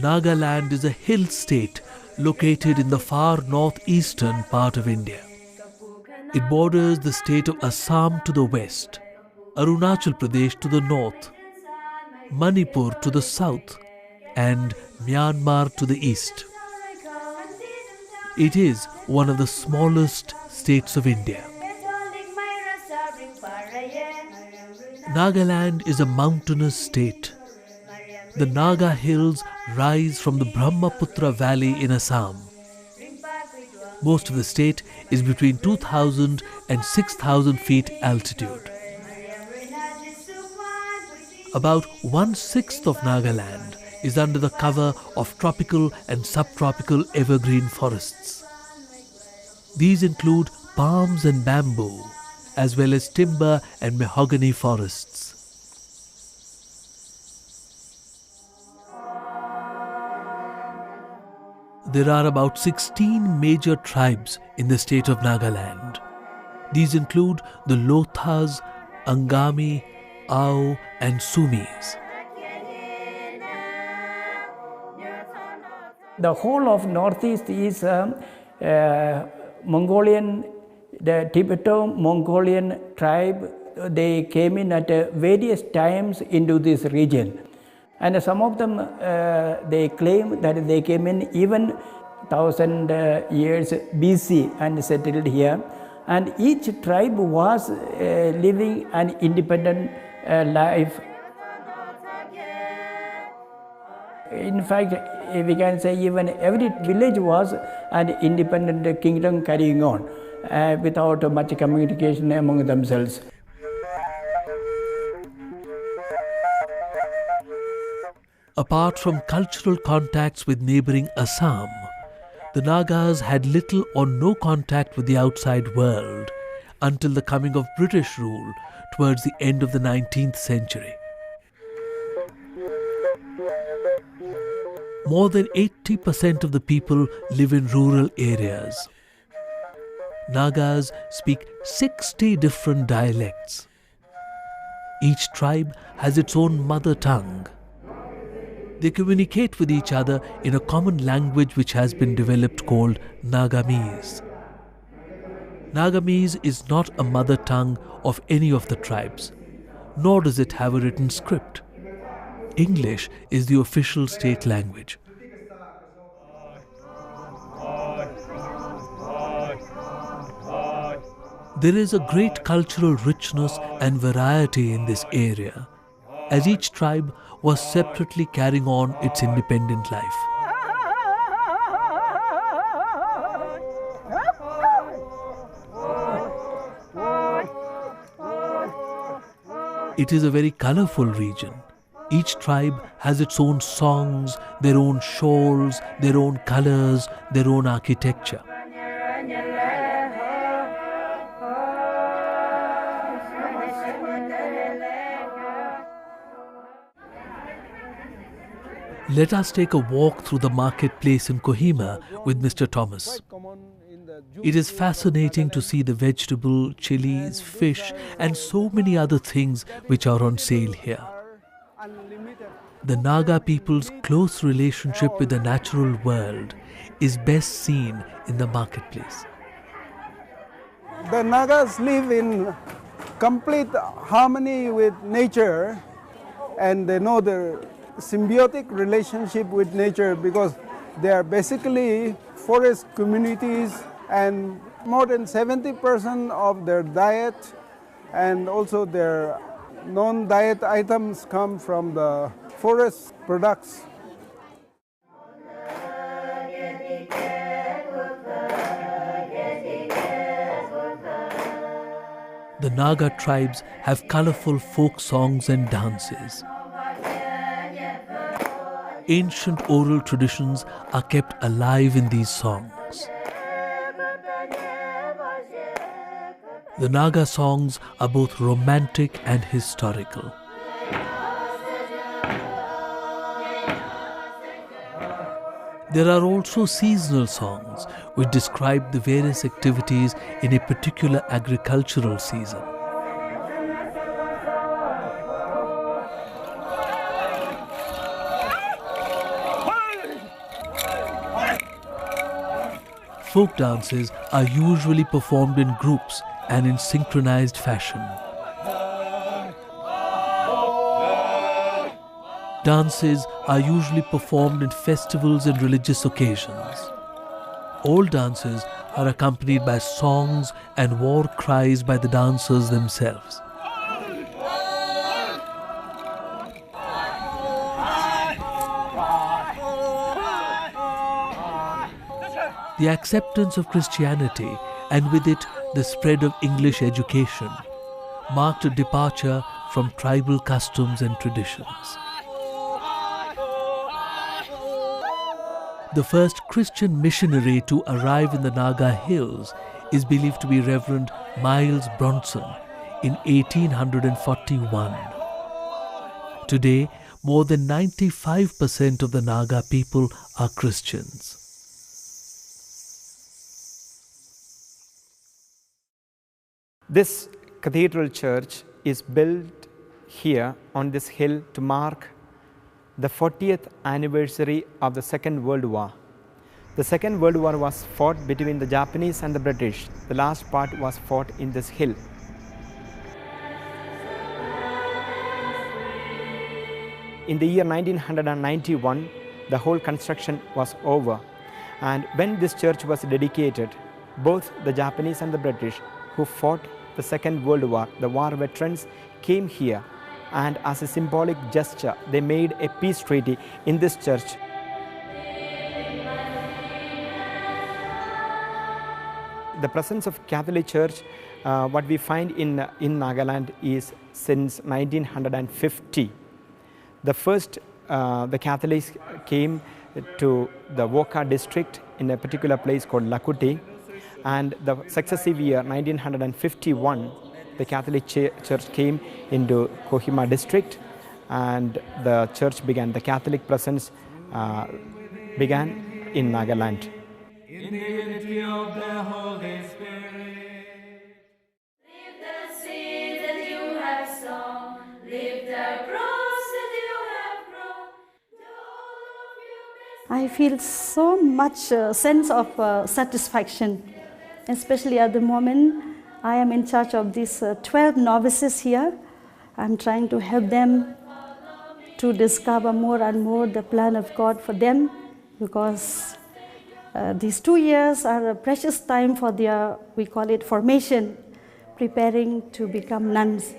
Nagaland is a hill state located in the far northeastern part of India. It borders the state of Assam to the west, Arunachal Pradesh to the north, Manipur to the south, and Myanmar to the east. It is one of the smallest states of India. Nagaland is a mountainous state. The Naga Hills rise from the Brahmaputra Valley in Assam. Most of the state is between 2,000 and 6,000 feet altitude. About 1/6 of Nagaland is under the cover of tropical and subtropical evergreen forests. These include palms and bamboo, as well as timber and mahogany forests. There are about 16 major tribes in the state of Nagaland. These include the Lothas, Angami, Ao and Sumis. The whole of Northeast is Mongolian, the Tibeto-Mongolian tribe. They came in at various times into this region. And some of them, they claim that they came in even 1,000 years BC and settled here. And each tribe was living an independent life. In fact, we can say even every village was an independent kingdom carrying on without much communication among themselves. Apart from cultural contacts with neighbouring Assam, the Nagas had little or no contact with the outside world until the coming of British rule towards the end of the 19th century. More than 80% of the people live in rural areas. Nagas speak 60 different dialects. Each tribe has its own mother tongue. They communicate with each other in a common language which has been developed called Nagamese. Nagamese is not a mother tongue of any of the tribes, nor does it have a written script. English is the official state language. There is a great cultural richness and variety in this area, as each tribe was separately carrying on its independent life. It is a very colourful region. Each tribe has its own songs, their own shawls, their own colours, their own architecture. Let us take a walk through the marketplace in Kohima with Mr. Thomas. It is fascinating to see the vegetable, chilies, fish and so many other things which are on sale here. The Naga people's close relationship with the natural world is best seen in the marketplace. The Nagas live in complete harmony with nature, and they know their symbiotic relationship with nature because they are basically forest communities, and more than 70% of their diet and also their non-diet items come from the forest products. The Naga tribes have colourful folk songs and dances. Ancient oral traditions are kept alive in these songs. The Naga songs are both romantic and historical. There are also seasonal songs which describe the various activities in a particular agricultural season. Folk dances are usually performed in groups and in synchronized fashion. Dances are usually performed in festivals and religious occasions. All dances are accompanied by songs and war cries by the dancers themselves. The acceptance of Christianity and with it the spread of English education marked a departure from tribal customs and traditions. The first Christian missionary to arrive in the Naga Hills is believed to be Reverend Miles Bronson in 1841. Today, more than 95% of the Naga people are Christians. This cathedral church is built here on this hill to mark the 40th anniversary of the Second World War. The Second World War was fought between the Japanese and the British. The last part was fought in this hill. In the year 1991, the whole construction was over. And when this church was dedicated, both the Japanese and the British who fought the Second World War, the war veterans, came here, and as a symbolic gesture, they made a peace treaty in this church. The presence of Catholic Church, what we find in Nagaland is since 1950. The first, the Catholics came to the Woka district in a particular place called Lakuti, and the successive year, 1951, the Catholic Church came into Kohima district, and the church began, the Catholic presence began in Nagaland. In the unity of the Holy Spirit. Leave the seed that you have sown, leave the cross that you have grown. I feel so much sense of satisfaction, especially at the moment I am in charge of these 12 novices here. I'm trying to help them to discover more and more the plan of God for them, because these 2 years are a precious time for their, we call it formation, preparing to become nuns.